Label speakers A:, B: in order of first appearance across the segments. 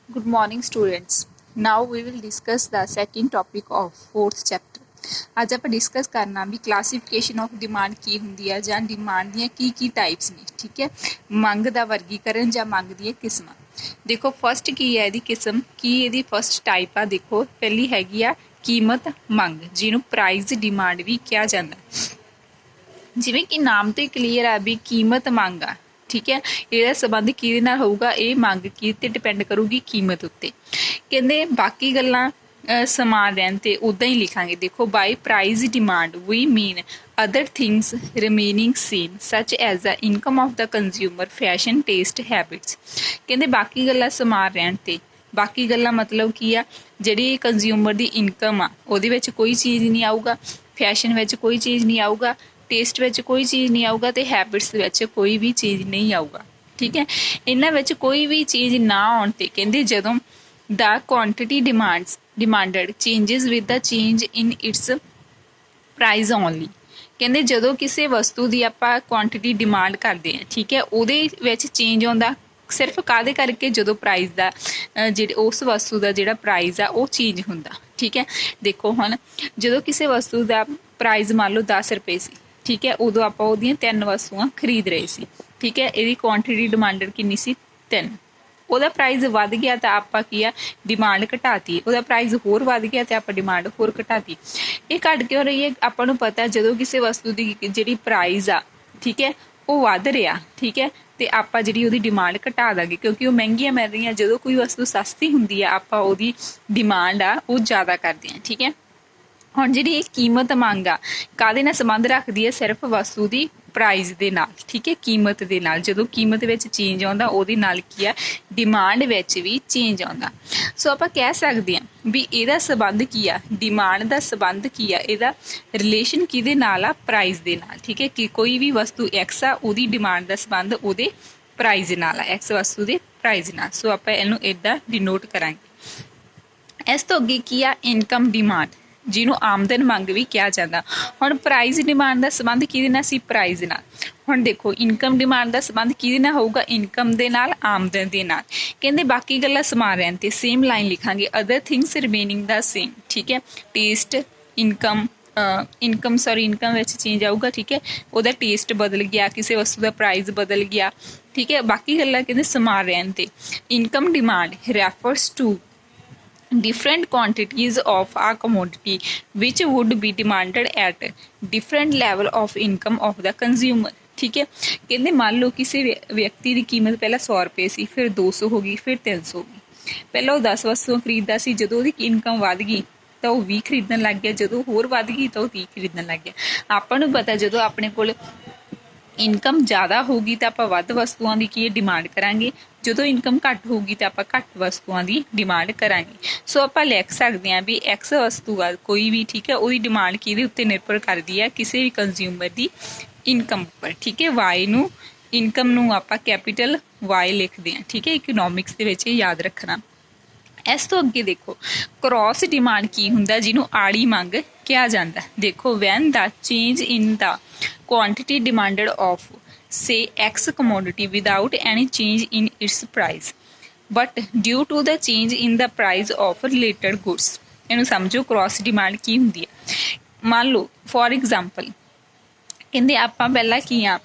A: Good morning, students. Now we will discuss the second topic of fourth chapter. ਅੱਜ ਆਪਾਂ discuss ਕਰਨਾ ਵੀ classification of demand ਕੀ ਹੁੰਦੀ ਹੈ ਜਾਂ ਡਿਮਾਂਡ ਦੀਆਂ ਕੀ ਟਾਈਪਸ ਨੇ। ਠੀਕ ਹੈ, ਮੰਗ ਦਾ ਵਰਗੀਕਰਨ ਜਾਂ ਮੰਗ ਦੀਆਂ ਕਿਸਮਾਂ। ਦੇਖੋ ਫਸਟ ਕੀ ਹੈ ਇਹਦੀ ਕਿਸਮ, ਕੀ ਇਹਦੀ ਫਸਟ ਟਾਈਪ ਆ। ਦੇਖੋ ਪਹਿਲੀ ਹੈਗੀ ਆ ਕੀਮਤ ਮੰਗ, ਜਿਹਨੂੰ ਪ੍ਰਾਈਸ ਡਿਮਾਂਡ ਵੀ ਕਿਹਾ ਜਾਂਦਾ। ਜਿਵੇਂ ਕਿ ਨਾਮ ਤੋਂ ਹੀ ਕਲੀਅਰ ਆ ਵੀ ਕੀਮਤ ਮੰਗ ਆ। ਠੀਕ ਹੈ, ਇਹਦਾ ਸੰਬੰਧ ਕਿਹਦੇ ਨਾਲ ਹੋਊਗਾ, ਇਹ ਮੰਗ ਕਿਹਦੇ ਤੇ ਡਿਪੈਂਡ ਕਰੂਗੀ, ਕੀਮਤ ਉੱਤੇ। ਕਹਿੰਦੇ ਬਾਕੀ ਗੱਲਾਂ ਸਮਾਨ ਰਹਿਣ ਤੇ ਉੱਦਾਂ ਹੀ ਲਿਖਾਂਗੇ। ਦੇਖੋ ਬਾਈ price demand we mean other things remaining same such as the income of the consumer, fashion, taste, habits। ਕਹਿੰਦੇ ਬਾਕੀ ਗੱਲਾਂ ਸਮਾਨ ਰਹਿਣ ਤੇ, ਬਾਕੀ ਗੱਲਾਂ ਮਤਲਬ ਕੀ ਆ, ਜਿਹੜੀ ਕੰਜ਼ਿਊਮਰ ਦੀ ਇਨਕਮ ਆ ਉਹਦੇ ਵਿੱਚ ਕੋਈ ਚੀਜ਼ ਨਹੀਂ ਆਊਗਾ, ਫੈਸ਼ਨ ਵਿੱਚ ਕੋਈ ਚੀਜ਼ ਨਹੀਂ ਆਊਗਾ, ਟੇਸਟ ਵਿੱਚ ਕੋਈ ਚੀਜ਼ ਨਹੀਂ ਆਊਗਾ ਤੇ ਹੈਬਿਟਸ ਵਿੱਚ ਕੋਈ ਵੀ ਚੀਜ਼ ਨਹੀਂ ਆਊਗਾ। ਠੀਕ ਹੈ, ਇਹਨਾਂ ਵਿੱਚ ਕੋਈ ਵੀ ਚੀਜ਼ ਨਾ ਆਉਣ ਤੇ ਕਹਿੰਦੇ ਜਦੋਂ the quantity demanded changes with the change in its price only. ਕਹਿੰਦੇ ਜਦੋਂ ਕਿਸੇ ਵਸਤੂ ਦੀ ਆਪਾਂ ਕੁਆਂਟਿਟੀ ਡਿਮਾਂਡ ਕਰਦੇ ਹਾਂ, ਠੀਕ ਹੈ, ਉਹਦੇ ਵਿੱਚ ਚੇਂਜ ਆਉਂਦਾ ਸਿਰਫ ਕਾਹਦੇ ਕਰਕੇ, ਜਦੋਂ ਪ੍ਰਾਈਸ ਦਾ ਜਿਹੜੇ ਉਸ ਵਸਤੂ ਦਾ ਜਿਹੜਾ ਪ੍ਰਾਈਸ ਆ ਉਹ ਚੇਂਜ ਹੁੰਦਾ। ਠੀਕ ਹੈ, ਦੇਖੋ ਹੁਣ ਜਦੋਂ ਕਿਸੇ ਵਸਤੂ ਦਾ ਪ੍ਰਾਈਸ ਮੰਨ ਲਓ 10 ਰੁਪਏ ਸੀ, ਠੀਕ ਹੈ, ਉਦੋਂ ਆਪਾਂ ਉਹਦੀਆਂ 3 ਵਸਤੂਆਂ ਖਰੀਦ ਰਹੇ ਸੀ। ਠੀਕ ਹੈ, ਇਹਦੀ ਕੁਆਂਟਿਟੀ ਡਿਮਾਂਡਡ ਕਿੰਨੀ ਸੀ, 3। ਉਹਦਾ ਪ੍ਰਾਈਸ ਵੱਧ ਗਿਆ ਤਾਂ ਆਪਾਂ ਕੀ ਆ, ਡਿਮਾਂਡ ਘਟਾਤੀ। ਉਹਦਾ ਪ੍ਰਾਈਸ ਹੋਰ ਵੱਧ ਗਿਆ ਤੇ ਆਪਾਂ ਡਿਮਾਂਡ ਹੋਰ ਘਟਾਤੀ। ਇਹ ਘਟ ਕਿਉਂ ਰਹੀ ਹੈ, ਆਪਾਂ ਨੂੰ ਪਤਾ ਜਦੋਂ ਕਿਸੇ ਵਸਤੂ ਦੀ ਜਿਹੜੀ ਪ੍ਰਾਈਸ ਆ, ਠੀਕ ਹੈ, ਉਹ ਵੱਧ ਰਿਹਾ, ਠੀਕ ਹੈ, ਤੇ ਆਪਾਂ ਜਿਹੜੀ ਉਹਦੀ ਡਿਮਾਂਡ ਘਟਾ ਦਾਂਗੇ ਕਿਉਂਕਿ ਉਹ ਮਹਿੰਗੀਆਂ ਮਿਲ ਰਹੀਆਂ। ਜਦੋਂ ਕੋਈ ਵਸਤੂ ਸਸਤੀ ਹੁੰਦੀ ਆ ਆਪਾਂ ਉਹਦੀ ਡਿਮਾਂਡ ਆ ਉਹ ਜ਼ਿਆਦਾ ਕਰਦੇ ਹਾਂ। ਠੀਕ ਹੈ, ਹੁਣ ਜਿਹੜੀ ਇਹ ਕੀਮਤ ਮੰਗ ਆ ਕਾਹਦੇ ਨਾਲ ਸੰਬੰਧ ਰੱਖਦੀ ਹੈ, ਸਿਰਫ ਵਸਤੂ ਦੀ ਪ੍ਰਾਈਸ ਦੇ ਨਾਲ। ਠੀਕ ਹੈ, ਕੀਮਤ ਦੇ ਨਾਲ। ਜਦੋਂ ਕੀਮਤ ਵਿੱਚ ਚੇਂਜ ਆਉਂਦਾ ਉਹਦੇ ਨਾਲ ਕੀ ਆ, ਡਿਮਾਂਡ ਵਿੱਚ ਵੀ ਚੇਂਜ ਆਉਂਦਾ। ਸੋ ਆਪਾਂ ਕਹਿ ਸਕਦੇ ਹਾਂ ਵੀ ਇਹਦਾ ਸੰਬੰਧ ਕੀ ਆ, ਡਿਮਾਂਡ ਦਾ ਸੰਬੰਧ ਕੀ ਆ, ਇਹਦਾ ਰਿਲੇਸ਼ਨ ਕਿਹਦੇ ਨਾਲ ਆ, ਪ੍ਰਾਈਸ ਦੇ ਨਾਲ। ਠੀਕ ਹੈ, ਕਿ ਕੋਈ ਵੀ ਵਸਤੂ ਐਕਸ ਆ ਉਹਦੀ ਡਿਮਾਂਡ ਦਾ ਸੰਬੰਧ ਉਹਦੇ ਪ੍ਰਾਈਸ ਨਾਲ ਆ, ਐਕਸ ਵਸਤੂ ਦੇ ਪ੍ਰਾਈਸ ਨਾਲ। ਸੋ ਆਪਾਂ ਇਹਨੂੰ ਇੱਦਾਂ ਡਿਨੋਟ ਕਰਾਂਗੇ। ਇਸ ਤੋਂ ਅੱਗੇ ਕੀ ਆ, ਇਨਕਮ ਡਿਮਾਂਡ, ਜਿਹਨੂੰ ਆਮਦਨ ਮੰਗ ਵੀ ਕਿਹਾ ਜਾਂਦਾ। ਹੁਣ ਪ੍ਰਾਈਸ ਡਿਮਾਂਡ ਦਾ ਸੰਬੰਧ ਕਿਹਦੇ ਨਾਲ ਸੀ, ਪ੍ਰਾਈਸ ਨਾਲ। ਹੁਣ ਦੇਖੋ ਇਨਕਮ ਡਿਮਾਂਡ ਦਾ ਸੰਬੰਧ ਕਿਹਦੇ ਨਾਲ ਹੋਊਗਾ, ਇਨਕਮ ਦੇ ਨਾਲ, ਆਮਦਨ ਦੇ ਨਾਲ। ਕਹਿੰਦੇ ਬਾਕੀ ਗੱਲਾਂ ਸਮਾਨ ਰਹਿਣ ਤੇ ਸੇਮ ਲਾਈਨ ਲਿਖਾਂਗੇ, ਅਦਰ ਥਿੰਗਸ ਰਿਮੇਨਿੰਗ ਦਾ ਸੇਮ। ਠੀਕ ਹੈ, ਟੇਸਟ, ਇਨਕਮ ਵਿੱਚ ਚੇਂਜ ਆਊਗਾ। ਠੀਕ ਹੈ, ਉਹਦਾ ਟੇਸਟ ਬਦਲ ਗਿਆ, ਕਿਸੇ ਵਸਤੂ ਦਾ ਪ੍ਰਾਈਸ ਬਦਲ ਗਿਆ। ਠੀਕ ਹੈ, ਬਾਕੀ ਗੱਲਾਂ ਕਹਿੰਦੇ ਸਮਾਨ ਰਹਿਣ ਤੇ। Income demand refers to different quantities of a commodity which would be demanded at different level of income of the consumer। ਠੀਕ ਹੈ, ਕਹਿੰਦੇ ਮੰਨ ਲਓ ਕਿਸੇ ਵਿਅਕਤੀ ਦੀ ਕੀਮਤ ਪਹਿਲਾਂ 100 ਰੁਪਏ ਸੀ, ਫਿਰ 200 ਹੋ ਗਈ, ਫਿਰ 300 ਹੋ ਗਈ। ਪਹਿਲਾਂ ਉਹ 10 ਵਸਤੂਆਂ ਖਰੀਦਦਾ ਸੀ, ਜਦੋਂ ਉਹਦੀ ਇਨਕਮ ਵੱਧ ਗਈ ਤਾਂ ਉਹ 20 ਖਰੀਦਣ ਲੱਗ ਗਿਆ, ਜਦੋਂ ਹੋਰ ਵੱਧ ਗਈ ਤਾਂ ਉਹ 30 ਖਰੀਦਣ ਲੱਗ ਗਿਆ। ਆਪਾਂ ਨੂੰ ਪਤਾ ਜਦੋਂ ਆਪਣੇ ਕੋਲ ਇਨਕਮ ਜ਼ਿਆਦਾ ਹੋਊਗੀ ਤਾਂ ਆਪਾਂ ਵੱਧ ਵਸਤੂਆਂ ਦੀ ਕੀ ਡਿਮਾਂਡ ਕਰਾਂਗੇ, ਜਦੋਂ ਇਨਕਮ ਘੱਟ ਹੋਊਗੀ ਤਾਂ ਆਪਾਂ ਘੱਟ ਵਸਤੂਆਂ ਦੀ ਡਿਮਾਂਡ ਕਰਾਂਗੇ। ਸੋ ਆਪਾਂ ਲਿਖ ਸਕਦੇ ਹਾਂ ਵੀ ਐਕਸ ਵਸਤੂ ਆ ਕੋਈ ਵੀ, ਠੀਕ ਹੈ, ਉਹਦੀ ਡਿਮਾਂਡ ਕਿਹਦੇ ਉੱਤੇ ਨਿਰਭਰ ਕਰਦੀ ਹੈ, ਕਿਸੇ ਵੀ ਕੰਜ਼ਿਊਮਰ ਦੀ ਇਨਕਮ ਉੱਪਰ। ਠੀਕ ਹੈ, ਵਾਈ ਨੂੰ, ਇਨਕਮ ਨੂੰ ਆਪਾਂ ਕੈਪੀਟਲ ਵਾਈ ਲਿਖਦੇ ਹਾਂ। ਠੀਕ ਹੈ, ਇਕਨੋਮਿਕਸ ਦੇ ਵਿੱਚ ਇਹ ਯਾਦ ਰੱਖਣਾ। ਇਸ ਤੋਂ ਅੱਗੇ ਦੇਖੋ ਕ੍ਰੋਸ ਡਿਮਾਂਡ ਕੀ ਹੁੰਦਾ, ਜਿਹਨੂੰ ਆੜੀ ਮੰਗ ਕਿਹਾ ਜਾਂਦਾ। ਦੇਖੋ when the change in the quantity demanded of say X commodity without any change in its price but due to the change in the price of related goods। ਇਹਨੂੰ ਸਮਝੋ ਕ੍ਰੋਸ ਡਿਮਾਂਡ ਕੀ ਹੁੰਦੀ ਹੈ। ਮੰਨ ਲਓ ਫੋਰ ਐਗਜ਼ਾਮਪਲ ਕਹਿੰਦੇ ਆਪਾਂ ਪਹਿਲਾਂ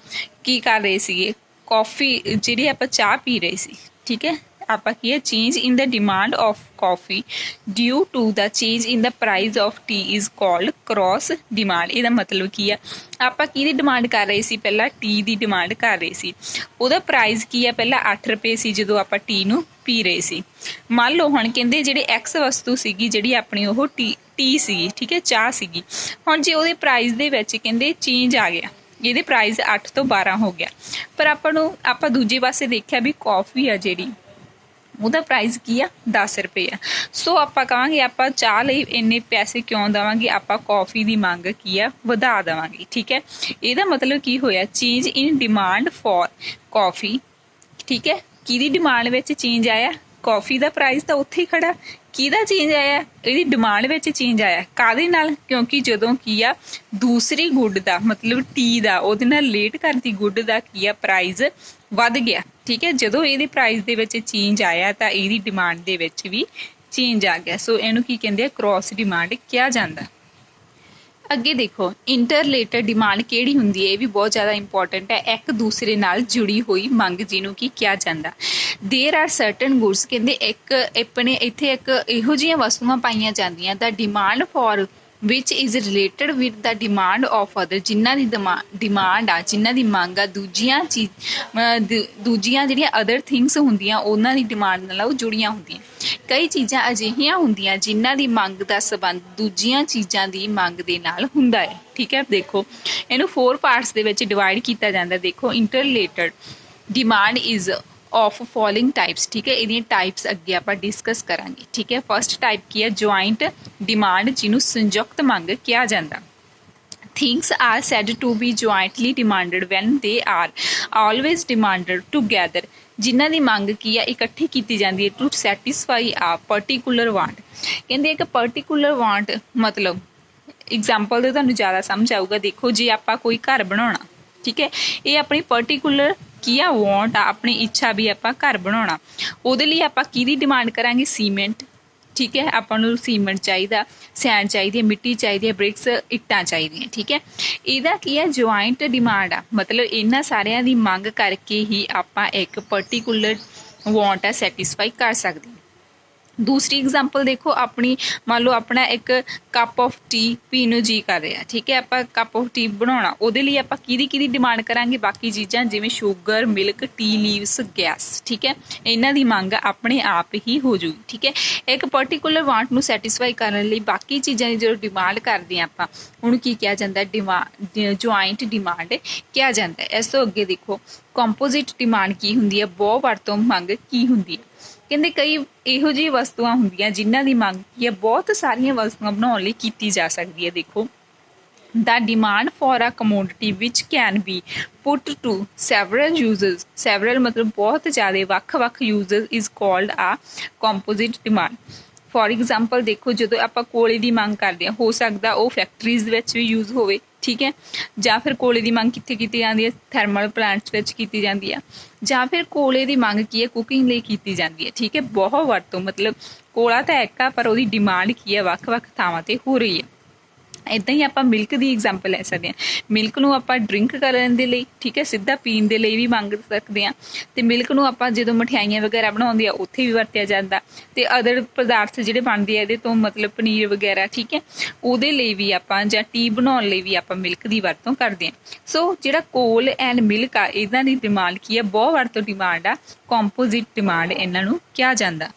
A: ਕੀ ਕਰ ਰਹੇ ਸੀਗੇ, ਕੌਫੀ ਜਿਹੜੀ ਆਪਾਂ ਚਾਹ ਪੀ ਰਹੇ ਸੀ। ਠੀਕ ਹੈ, ਆਪਾਂ ਕੀ ਹੈ, change in the demand of coffee due to the change in the price of tea is called cross demand. ਇਹਦਾ ਮਤਲਬ ਕੀ ਆ, ਆਪਾਂ ਕਿਹਦੀ ਡਿਮਾਂਡ ਕਰ ਰਹੇ ਸੀ, ਪਹਿਲਾਂ ਟੀ ਦੀ ਡਿਮਾਂਡ ਕਰ ਰਹੇ ਸੀ। ਉਹਦਾ ਪ੍ਰਾਈਸ ਕੀ ਆ, ਪਹਿਲਾਂ 8 ਰੁਪਏ ਸੀ ਜਦੋਂ ਆਪਾਂ ਟੀ ਨੂੰ ਪੀ ਰਹੇ ਸੀ। ਮੰਨ ਲਓ ਹੁਣ ਕਹਿੰਦੇ ਜਿਹੜੇ ਐਕਸ ਵਸਤੂ ਸੀਗੀ ਜਿਹੜੀ ਆਪਣੀ ਉਹ ਟੀ ਸੀਗੀ, ਠੀਕ ਹੈ, ਚਾਹ ਸੀਗੀ। ਹੁਣ ਜੇ ਉਹਦੇ ਪ੍ਰਾਈਸ ਦੇ ਵਿੱਚ ਕਹਿੰਦੇ ਚੇਂਜ ਆ ਗਿਆ, ਇਹਦੇ ਪ੍ਰਾਈਸ 8 ਤੋਂ 12 ਹੋ ਗਿਆ, ਪਰ ਆਪਾਂ ਦੂਜੇ ਪਾਸੇ ਦੇਖਿਆ ਵੀ ਕਾਫੀ ਆ ਜਿਹੜੀ ਉਹਦਾ ਪ੍ਰਾਈਸ ਕੀ ਆ, 10 ਰੁਪਏ ਆ। ਸੋ ਆਪਾਂ ਕਹਾਂਗੇ ਆਪਾਂ ਚਾਹ ਲਈ ਇੰਨੇ ਪੈਸੇ ਕਿਉਂ ਦੇਵਾਂਗੇ, ਆਪਾਂ ਕੌਫੀ ਦੀ ਮੰਗ ਕੀ ਆ, ਵਧਾ ਦੇਵਾਂਗੇ। ਠੀਕ ਹੈ, ਇਹਦਾ ਮਤਲਬ ਕੀ ਹੋਇਆ, change in demand for coffee. ਠੀਕ ਹੈ, ਕਿਹਦੀ ਡਿਮਾਂਡ ਵਿੱਚ ਚੇਂਜ ਆਇਆ, ਕੌਫੀ ਦਾ ਪ੍ਰਾਈਸ ਤਾਂ ਉੱਥੇ ਹੀ ਖੜਾ, ਕਿਹਦਾ ਚੇਂਜ ਆਇਆ, ਇਹਦੀ ਡਿਮਾਂਡ ਵਿੱਚ ਚੇਂਜ ਆਇਆ। ਕਾਹਦੇ ਨਾਲ, ਕਿਉਂਕਿ ਜਦੋਂ ਕੀ ਆ ਦੂਸਰੀ ਗੁੱਡ ਦਾ ਮਤਲਬ ਟੀ ਦਾ ਉਹਦੇ ਨਾਲ ਰਿਲੇਟ ਕਰਦੀ ਗੁੱਡ ਦਾ ਕੀ ਆ ਪ੍ਰਾਈਸ ਵੱਧ ਗਿਆ। ठीक है। ਜਦੋਂ ਇਹਦੇ ਪ੍ਰਾਈਸ ਦੇ ਵਿੱਚ ਚੇਂਜ ਆਇਆ ਤਾਂ ਇਹਦੀ ਡਿਮਾਂਡ ਦੇ ਵਿੱਚ ਵੀ ਚੇਂਜ ਆ ਗਿਆ। ਸੋ ਇਹਨੂੰ ਕੀ ਕਹਿੰਦੇ ਆ, ਕ੍ਰੋਸ ਡਿਮਾਂਡ ਕਿਹਾ ਜਾਂਦਾ। ਅੱਗੇ ਦੇਖੋ ਇੰਟਰਲੇਟਡ ਡਿਮਾਂਡ ਕਿਹੜੀ ਹੁੰਦੀ ਹੈ, ਇਹ ਵੀ ਬਹੁਤ ਜ਼ਿਆਦਾ ਇੰਪੋਰਟੈਂਟ ਹੈ। ਇੱਕ ਦੂਸਰੇ ਨਾਲ ਜੁੜੀ ਹੋਈ ਮੰਗ ਜਿਹਨੂੰ ਕੀ ਕਿਹਾ ਜਾਂਦਾ। ਦੇਰ ਆਰ ਸਰਟਨ ਗੁਡਸ, ਕਹਿੰਦੇ ਇੱਕ ਆਪਣੇ ਇੱਥੇ ਇੱਕ ਇਹੋ ਜਿਹੀਆਂ ਵਸਤੂਆਂ ਪਾਈਆਂ ਜਾਂਦੀਆਂ the demand for which is related with the demand of other, ਜਿਨ੍ਹਾਂ ਦੀ ਡਿਮਾਂਡ ਆ, ਜਿਨ੍ਹਾਂ ਦੀ ਮੰਗ ਆ ਦੂਜੀਆਂ ਜਿਹੜੀਆਂ ਅਦਰ ਥਿੰਗਸ ਹੁੰਦੀਆਂ ਉਹਨਾਂ ਦੀ ਡਿਮਾਂਡ ਨਾਲ ਉਹ ਜੁੜੀਆਂ ਹੁੰਦੀਆਂ। ਕਈ ਚੀਜ਼ਾਂ ਅਜਿਹੀਆਂ ਹੁੰਦੀਆਂ ਜਿਨ੍ਹਾਂ ਦੀ ਮੰਗ ਦਾ ਸੰਬੰਧ ਦੂਜੀਆਂ ਚੀਜ਼ਾਂ ਦੀ ਮੰਗ ਦੇ ਨਾਲ ਹੁੰਦਾ ਹੈ। ਠੀਕ ਹੈ, ਦੇਖੋ ਇਹਨੂੰ 4 ਪਾਰਟਸ ਦੇ ਵਿੱਚ ਡਿਵਾਈਡ ਕੀਤਾ ਜਾਂਦਾ। ਦੇਖੋ interrelated demand is of following types, ठीक है। ਇਹਦੀਆਂ टाइप्स ਅੱਗੇ ਆਪਾਂ डिस्कस ਕਰਾਂਗੇ। ठीक है, फर्स्ट टाइप ਕੀ ਹੈ, जॉइंट डिमांड, ਜਿਹਨੂੰ ਸੰਯੁਕਤ ਮੰਗ ਕਿਹਾ ਜਾਂਦਾ। Things are said to be jointly demanded when they are always demanded together, ਜਿਨ੍ਹਾਂ ਦੀ ਮੰਗ ਕੀ ਹੈ ਇਕੱਠੀ ਕੀਤੀ ਜਾਂਦੀ ਹੈ to satisfy a particular want। ਕਹਿੰਦੇ ਇੱਕ particular want ਮਤਲਬ ਐਗਜ਼ਾਮਪਲ ਦੇ ਤੁਹਾਨੂੰ ਜ਼ਿਆਦਾ ਸਮਝ ਆਊਗਾ। ਦੇਖੋ ਜੇ ਆਪਾਂ ਕੋਈ ਘਰ ਬਣਾਉਣਾ, ਠੀਕ ਹੈ, ਇਹ ਆਪਣੀ ਪਰਟੀਕੂਲਰ ਕੀ ਆ, ਵਾਂਟ ਆ, ਆਪਣੀ ਇੱਛਾ ਵੀ ਆਪਾਂ ਘਰ ਬਣਾਉਣਾ। ਉਹਦੇ ਲਈ ਆਪਾਂ ਕਿਹਦੀ ਡਿਮਾਂਡ ਕਰਾਂਗੇ, ਸੀਮੈਂਟ। ਠੀਕ ਹੈ, ਆਪਾਂ ਨੂੰ ਸੀਮੈਂਟ ਚਾਹੀਦਾ, ਸੈਂਡ ਚਾਹੀਦੀ ਹੈ, ਮਿੱਟੀ ਚਾਹੀਦੀ ਹੈ, ਬ੍ਰਿਕਸ, ਇੱਟਾਂ ਚਾਹੀਦੀਆਂ। ਠੀਕ ਹੈ, ਇਹਦਾ ਕੀ ਹੈ, ਜੁਆਇੰਟ ਡਿਮਾਂਡ ਆ, ਮਤਲਬ ਇਹਨਾਂ ਸਾਰਿਆਂ ਦੀ ਮੰਗ ਕਰਕੇ ਹੀ ਆਪਾਂ ਇੱਕ ਪਰਟੀਕੂਲਰ ਵਾਂਟ ਆ ਸੈਟਿਸਫਾਈ ਕਰ ਸਕਦੇ ਹਾਂ। दूसरी एग्जाम्पल देखो, अपनी मान लो अपना एक कप ऑफ टी पीन ਨੂੰ जी कर रहा। ठीक है, ਆਪਾਂ कप ऑफ टी बनाना, ਉਹਦੇ ਲਈ ਆਪਾਂ ਕਿਹਦੀ ਡਿਮਾਂਡ ਕਰਾਂਗੇ, ਬਾਕੀ ਚੀਜ਼ਾਂ ਜਿਵੇਂ sugar, milk, T leaves, gas. ਠੀਕ ਹੈ, ਇਹਨਾਂ ਦੀ ਮੰਗ ਆਪਣੇ ਆਪ ਹੀ ਹੋ ਜੂਗੀ। ਠੀਕ ਹੈ, ਇੱਕ ਪਰਟੀਕੂਲਰ ਵਾਂਟ ਨੂੰ ਸੈਟੀਸਫਾਈ ਕਰਨ ਲਈ ਬਾਕੀ ਚੀਜ਼ਾਂ ਦੀ ਜਦੋਂ ਡਿਮਾਂਡ ਕਰਦੇ ਆ ਆਪਾਂ ਉਹਨੂੰ ਕੀ ਕਿਹਾ ਜਾਂਦਾ, ਜੁਆਇੰਟ ਡਿਮਾਂਡ ਕਿਹਾ ਜਾਂਦਾ। ਇਸ ਤੋਂ ਅੱਗੇ ਦੇਖੋ ਕੰਪੋਜ਼ਿਟ ਡਿਮਾਂਡ ਕੀ ਹੁੰਦੀ ਹੈ, ਬਹੁ ਵਰਤੋਂ ਮੰਗ ਕੀ ਹੁੰਦੀ ਹੈ। ਕਹਿੰਦੇ ਕਈ ਇਹੋ ਜਿਹੀ ਵਸਤੂਆਂ ਹੁੰਦੀਆਂ ਜਿਨ੍ਹਾਂ ਦੀ ਮੰਗ ਕੀ ਹੈ ਬਹੁਤ ਸਾਰੀਆਂ ਵਸਤੂਆਂ ਬਣਾਉਣ ਲਈ ਕੀਤੀ ਜਾ ਸਕਦੀ ਹੈ। ਦੇਖੋ the demand for a commodity which can be put to several uses, several मतलब बहुत ज़्यादा ਵੱਖ-ਵੱਖ uses is called a composite demand। For example देखो ਜਦੋਂ ਆਪਾਂ ਕੋਲੇ ਦੀ ਮੰਗ ਕਰਦੇ ਹਾਂ, ਹੋ ਸਕਦਾ ਉਹ ਫੈਕਟਰੀਜ਼ ਵਿੱਚ ਵੀ ਯੂਜ਼ ਹੋਵੇ। ਠੀਕ ਹੈ, ਜਾਂ ਫਿਰ ਕੋਲੇ ਦੀ ਮੰਗ ਕਿੱਥੇ ਕੀਤੀ ਜਾਂਦੀ ਹੈ, ਥਰਮਲ ਪਲਾਂਟਸ ਵਿੱਚ ਕੀਤੀ ਜਾਂਦੀ ਆ, ਜਾਂ ਫਿਰ ਕੋਲੇ ਦੀ ਮੰਗ ਕੀ ਹੈ, ਕੁਕਿੰਗ ਲਈ ਕੀਤੀ ਜਾਂਦੀ ਹੈ। ਠੀਕ ਹੈ, ਬਹੁਤ ਵਰਤੋਂ ਮਤਲਬ ਕੋਲਾ ਤਾਂ ਇੱਕ ਆ ਪਰ ਉਹਦੀ ਡਿਮਾਂਡ ਕੀ ਹੈ ਵੱਖ-ਵੱਖ ਥਾਵਾਂ 'ਤੇ ਹੋ ਰਹੀ ਹੈ। ਇੱਦਾਂ ਹੀ ਆਪਾਂ ਮਿਲਕ ਦੀ ਐਗਜ਼ਾਮਪਲ ਲੈ ਸਕਦੇ ਹਾਂ। ਮਿਲਕ ਨੂੰ ਆਪਾਂ ਡਰਿੰਕ ਕਰਨ ਦੇ ਲਈ, ਠੀਕ ਹੈ, ਸਿੱਧਾ ਪੀਣ ਦੇ ਲਈ ਵੀ ਮੰਗ ਸਕਦੇ ਹਾਂ। ਅਤੇ ਮਿਲਕ ਨੂੰ ਆਪਾਂ ਜਦੋਂ ਮਠਿਆਈਆਂ ਵਗੈਰਾ ਬਣਾਉਂਦੇ ਆ ਉੱਥੇ ਵੀ ਵਰਤਿਆ ਜਾਂਦਾ। ਅਤੇ ਅਦਰ ਪਦਾਰਥ ਜਿਹੜੇ ਬਣਦੇ ਆ ਇਹਦੇ ਤੋਂ ਮਤਲਬ ਪਨੀਰ ਵਗੈਰਾ, ਠੀਕ ਹੈ, ਉਹਦੇ ਲਈ ਵੀ ਆਪਾਂ ਜਾਂ ਟੀ ਬਣਾਉਣ ਲਈ ਵੀ ਆਪਾਂ ਮਿਲਕ ਦੀ ਵਰਤੋਂ ਕਰਦੇ ਹਾਂ। ਸੋ ਜਿਹੜਾ ਕੋਲ ਐਂਡ ਮਿਲਕ ਆ ਇਹਨਾਂ ਦੀ ਡਿਮਾਂਡ ਕੀ ਹੈ, ਬਹੁਤ ਵਰਤੋਂ ਡਿਮਾਂਡ ਆ, ਕੰਪੋਜ਼ਿਟ ਡਿਮਾਂਡ ਇਹਨਾਂ ਨੂੰ ਕਿਹਾ ਜਾਂਦਾ।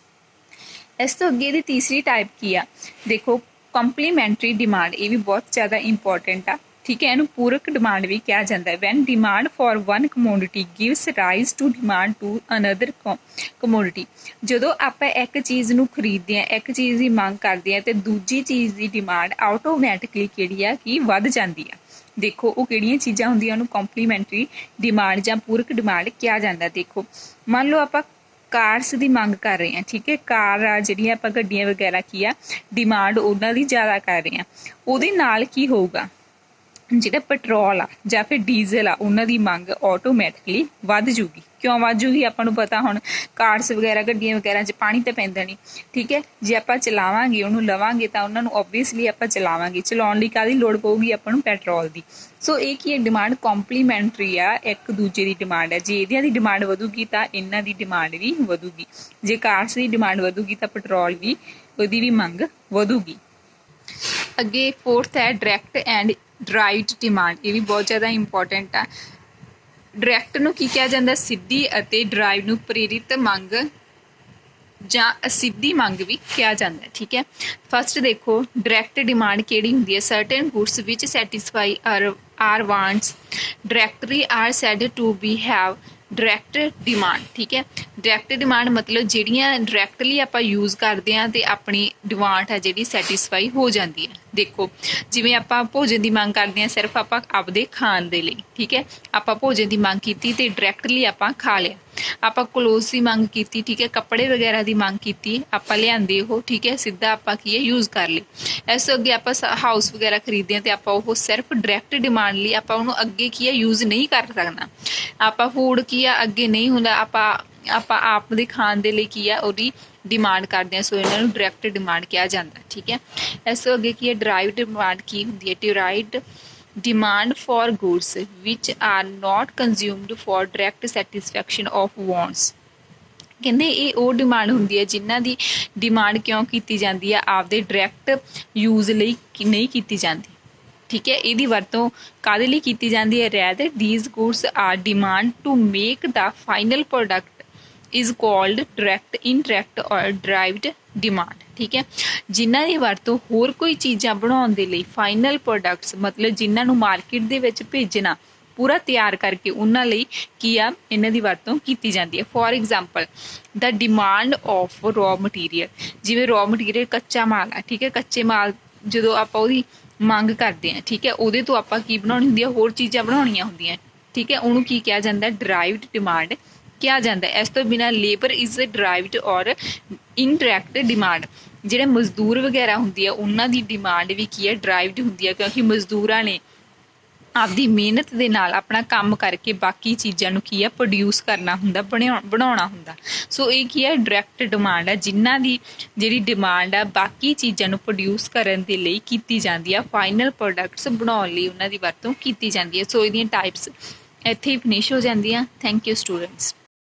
A: ਇਸ ਤੋਂ ਅੱਗੇ ਦੀ ਤੀਸਰੀ ਟਾਈਪ ਕੀ ਆ, ਦੇਖੋ ਕੰਪਲੀਮੈਂਟਰੀ ਡਿਮਾਂਡ, ਇਹ ਵੀ ਬਹੁਤ ਜ਼ਿਆਦਾ ਇੰਪੋਰਟੈਂਟ ਆ। ਠੀਕ ਹੈ, ਇਹਨੂੰ ਪੂਰਕ ਡਿਮਾਂਡ ਵੀ ਕਿਹਾ ਜਾਂਦਾ ਹੈ। When demand for one commodity gives rise to demand to another commodity, ਜਦੋਂ ਆਪਾਂ ਇੱਕ ਚੀਜ਼ ਨੂੰ ਖਰੀਦਦੇ ਹਾਂ, ਇੱਕ ਚੀਜ਼ ਦੀ ਮੰਗ ਕਰਦੇ ਹਾਂ, ਅਤੇ ਦੂਜੀ ਚੀਜ਼ ਦੀ ਡਿਮਾਂਡ ਆਟੋਮੈਟਿਕਲੀ ਕਿਹੜੀ ਆ ਕਿ ਵੱਧ ਜਾਂਦੀ ਆ। ਦੇਖੋ ਉਹ ਕਿਹੜੀਆਂ ਚੀਜ਼ਾਂ ਹੁੰਦੀਆਂ, ਉਹਨੂੰ ਕੰਪਲੀਮੈਂਟਰੀ ਡਿਮਾਂਡ ਜਾਂ ਪੂਰਕ ਡਿਮਾਂਡ ਕਿਹਾ ਜਾਂਦਾ। ਦੇਖੋ ਮੰਨ ਲਓ ਆਪਾਂ ਕਾਰਸ ਦੀ ਮੰਗ ਕਰ ਰਹੇ ਹਾਂ। ਠੀਕ ਹੈ, ਕਾਰ ਆ ਜਿਹੜੀਆਂ ਆਪਾਂ ਗੱਡੀਆਂ ਵਗੈਰਾ ਕੀ ਆ ਡਿਮਾਂਡ ਉਹਨਾਂ ਦੀ ਜ਼ਿਆਦਾ ਕਰ ਰਹੇ ਹਾਂ, ਉਹਦੇ ਨਾਲ ਕੀ ਹੋਊਗਾ, ਜਿਹੜਾ ਪੈਟਰੋਲ ਆ ਜਾਂ ਫਿਰ ਡੀਜ਼ਲ ਆ ਉਹਨਾਂ ਦੀ ਮੰਗ ਆਟੋਮੈਟਿਕਲੀ ਵੱਧ ਜੂਗੀ। ਕਿਉਂ ਵੱਧ ਜੂਗੀ, ਆਪਾਂ ਨੂੰ ਪਤਾ ਹੁਣ ਕਾਰਸ ਵਗੈਰਾ ਗੱਡੀਆਂ ਵਗੈਰਾ 'ਚ ਪਾਣੀ ਤਾਂ ਪੈਂਦਾ ਨਹੀਂ। ਠੀਕ ਹੈ, ਜੇ ਆਪਾਂ ਚਲਾਵਾਂਗੇ ਉਹਨੂੰ ਲਵਾਂਗੇ ਤਾਂ ਉਹਨਾਂ ਨੂੰ ਓਬਵੀਅਸਲੀ ਆਪਾਂ ਚਲਾਵਾਂਗੇ, ਚਲਾਉਣ ਲਈ ਕਾਹਦੀ ਲੋੜ ਪਊਗੀ ਆਪਾਂ ਨੂੰ, ਪੈਟਰੋਲ ਦੀ। ਸੋ ਇਹ ਕੀ ਹੈ, ਡਿਮਾਂਡ ਕੰਪਲੀਮੈਂਟਰੀ ਆ, ਇੱਕ ਦੂਜੇ ਦੀ ਡਿਮਾਂਡ ਹੈ। ਜੇ ਇਹਦੀਆਂ ਦੀ ਡਿਮਾਂਡ ਵਧੂਗੀ ਤਾਂ ਇਹਨਾਂ ਦੀ ਡਿਮਾਂਡ ਵੀ ਵਧੂਗੀ। ਜੇ ਕਾਰਸ ਦੀ ਡਿਮਾਂਡ ਵਧੂਗੀ ਤਾਂ ਪੈਟਰੋਲ ਵੀ ਉਹਦੀ ਵੀ ਮੰਗ ਵਧੂਗੀ। ਅੱਗੇ ਫੋਰਥ ਹੈ ਡਾਇਰੈਕਟ ਐਂਡ ਡਰਾਈਵਡ ਡਿਮਾਂਡ, ਇਹ ਵੀ ਬਹੁਤ ਜ਼ਿਆਦਾ ਇੰਪੋਰਟੈਂਟ ਆ। ਡਾਇਰੈਕਟ ਨੂੰ ਕੀ ਕਿਹਾ ਜਾਂਦਾ, ਸਿੱਧੀ, ਅਤੇ ਡਰਾਈਵ ਨੂੰ ਪ੍ਰੇਰਿਤ ਮੰਗ ਜਾਂ ਅਸਿੱਧੀ ਮੰਗ ਵੀ ਕਿਹਾ ਜਾਂਦਾ। ਠੀਕ ਹੈ, ਫਸਟ ਦੇਖੋ ਡਾਇਰੈਕਟ ਡਿਮਾਂਡ ਕਿਹੜੀ ਹੁੰਦੀ ਹੈ, certain goods which satisfy our wants directly are said to be have direct demand. ਠੀਕ ਹੈ, ਡਾਇਰੈਕਟ ਡਿਮਾਂਡ ਮਤਲਬ ਜਿਹੜੀਆਂ ਡਾਇਰੈਕਟਲੀ ਆਪਾਂ ਯੂਜ਼ ਕਰਦੇ ਹਾਂ ਅਤੇ ਆਪਣੀ ਡਿਮਾਂਡ ਹੈ ਜਿਹੜੀ ਸੈਟਿਸਫਾਈ ਹੋ ਜਾਂਦੀ ਹੈ। ਦੇਖੋ ਜਿਵੇਂ ਆਪਾਂ ਭੋਜਨ ਦੀ ਮੰਗ ਕਰਦੇ ਹਾਂ ਸਿਰਫ ਆਪਾਂ ਆਪਦੇ ਖਾਣ ਦੇ ਲਈ। ਠੀਕ ਹੈ, ਆਪਾਂ ਭੋਜਨ ਦੀ ਮੰਗ ਕੀਤੀ ਅਤੇ ਡਾਇਰੈਕਟਲੀ ਆਪਾਂ ਖਾ ਲਿਆ। ਆਪਾਂ ਕਲੋਥਸ ਦੀ ਮੰਗ ਕੀਤੀ, ਠੀਕ ਹੈ, ਕੱਪੜੇ ਵਗੈਰਾ ਦੀ ਮੰਗ ਕੀਤੀ, ਆਪਾਂ ਲਿਆਂਦੇ ਉਹ, ਠੀਕ ਹੈ, ਸਿੱਧਾ ਆਪਾਂ ਕੀ ਹੈ ਯੂਜ਼ ਕਰ ਲਈ। ਇਸ ਤੋਂ ਅੱਗੇ ਆਪਾਂ ਹਾਊਸ ਵਗੈਰਾ ਖਰੀਦਦੇ ਹਾਂ ਤੇ ਆਪਾਂ ਉਹ ਸਿਰਫ ਡਾਇਰੈਕਟ ਡਿਮਾਂਡ ਲਈ ਆਪਾਂ ਉਹਨੂੰ ਅੱਗੇ ਕੀ ਹੈ ਯੂਜ਼ ਨਹੀਂ ਕਰ ਸਕਣਾ। ਆਪਾਂ ਫੂਡ ਕੀ ਆ ਅੱਗੇ ਨਹੀਂ ਹੁੰਦਾ, ਆਪਾਂ ਆਪ ਦੇ ਖਾਣ ਦੇ ਲਈ ਕੀ ਆ ਉਹਦੀ ਡਿਮਾਂਡ ਕਰਦੇ ਹਾਂ, ਸੋ ਇਹਨਾਂ ਨੂੰ ਡਾਇਰੈਕਟ ਡਿਮਾਂਡ ਕਿਹਾ ਜਾਂਦਾ, ਠੀਕ ਹੈ। ਇਸ ਤੋਂ ਅੱਗੇ ਕੀ ਹੈ ਡਰਾਈਵਡ ਡਿਮਾਂਡ ਕੀ ਹੁੰਦੀ ਹੈ? Derived demand for goods which are not consumed for direct satisfaction of wants। ਕਹਿੰਦੇ ਇਹ ਉਹ ਡਿਮਾਂਡ ਹੁੰਦੀ ਹੈ ਜਿਨ੍ਹਾਂ ਦੀ ਡਿਮਾਂਡ ਕਿਉਂ ਕੀਤੀ ਜਾਂਦੀ ਹੈ? ਆਪਦੇ ਡਾਇਰੈਕਟ ਯੂਜ਼ ਲਈ ਨਹੀਂ ਕੀਤੀ ਜਾਂਦੀ, ਠੀਕ ਹੈ। ਇਹਦੀ ਵਰਤੋਂ ਕਾਹਦੇ ਲਈ ਕੀਤੀ ਜਾਂਦੀ ਹੈ? Rather these goods are demand to make the final product is called direct, indirect or derived demand, ਠੀਕ ਹੈ। ਜਿਨ੍ਹਾਂ ਦੀ ਵਰਤੋਂ ਹੋਰ ਕੋਈ ਚੀਜ਼ਾਂ ਬਣਾਉਣ ਦੇ ਲਈ ਫਾਈਨਲ ਪ੍ਰੋਡਕਟਸ ਮਤਲਬ ਜਿਨ੍ਹਾਂ ਨੂੰ ਮਾਰਕੀਟ ਦੇ ਵਿੱਚ ਭੇਜਣਾ ਪੂਰਾ ਤਿਆਰ ਕਰਕੇ ਉਹਨਾਂ ਲਈ ਕੀ ਆ ਇਹਨਾਂ ਦੀ ਵਰਤੋਂ ਕੀਤੀ ਜਾਂਦੀ ਹੈ। For example the demand of raw material, ਜਿਵੇਂ ਰॉ ਮਟੀਰੀਅਲ ਕੱਚਾ ਮਾਲ ਆ, ਠੀਕ ਹੈ, ਕੱਚੇ ਮਾਲ ਜਦੋਂ ਆਪਾਂ ਉਹਦੀ ਮੰਗ ਕਰਦੇ ਹਾਂ, ਠੀਕ ਹੈ, ਉਹਦੇ ਤੋਂ ਆਪਾਂ ਕੀ ਬਣਾਉਣੀ ਹੁੰਦੀ ਹੈ? ਹੋਰ ਚੀਜ਼ਾਂ ਬਣਾਉਣੀਆਂ ਹੁੰਦੀਆਂ, ਠੀਕ ਹੈ, ਉਹਨੂੰ ਕੀ ਕਿਹਾ ਜਾਂਦਾ? ਡਰਾਈਵਡ ਡਿਮਾਂਡ ਕਿਹਾ ਜਾਂਦਾ। ਇਸ ਤੋਂ ਬਿਨਾਂ ਲੇਬਰ ਇਜ਼ ਡਰਾਈਵਡ ਔਰ ਇਨਡਾਇਰੈਕਟ ਡਿਮਾਂਡ, ਜਿਹੜੇ ਮਜ਼ਦੂਰ ਵਗੈਰਾ ਹੁੰਦੀ ਆ ਉਹਨਾਂ ਦੀ ਡਿਮਾਂਡ ਵੀ ਕੀ ਹੈ? ਡਰਾਈਵਡ ਹੁੰਦੀ ਹੈ, ਕਿਉਂਕਿ ਮਜ਼ਦੂਰਾਂ ਨੇ ਆਪਦੀ ਮਿਹਨਤ ਦੇ ਨਾਲ ਆਪਣਾ ਕੰਮ ਕਰਕੇ ਬਾਕੀ ਚੀਜ਼ਾਂ ਨੂੰ ਕੀ ਹੈ ਪ੍ਰੋਡਿਊਸ ਕਰਨਾ ਹੁੰਦਾ, ਬਣਾਉਣਾ ਹੁੰਦਾ। ਸੋ ਇਹ ਕੀ ਹੈ? ਡਾਇਰੈਕਟ ਡਿਮਾਂਡ ਹੈ, ਜਿਨ੍ਹਾਂ ਦੀ ਜਿਹੜੀ ਡਿਮਾਂਡ ਆ ਬਾਕੀ ਚੀਜ਼ਾਂ ਨੂੰ ਪ੍ਰੋਡਿਊਸ ਕਰਨ ਦੇ ਲਈ ਕੀਤੀ ਜਾਂਦੀ ਆ, ਫਾਈਨਲ ਪ੍ਰੋਡਕਟਸ ਬਣਾਉਣ ਲਈ ਉਹਨਾਂ ਦੀ ਵਰਤੋਂ ਕੀਤੀ ਜਾਂਦੀ ਹੈ। ਸੋ ਇਹਦੀਆਂ ਟਾਈਪਸ ਇੱਥੇ ਹੀ ਫਿਨਿਸ਼ ਹੋ ਜਾਂਦੀਆਂ। Thank you students.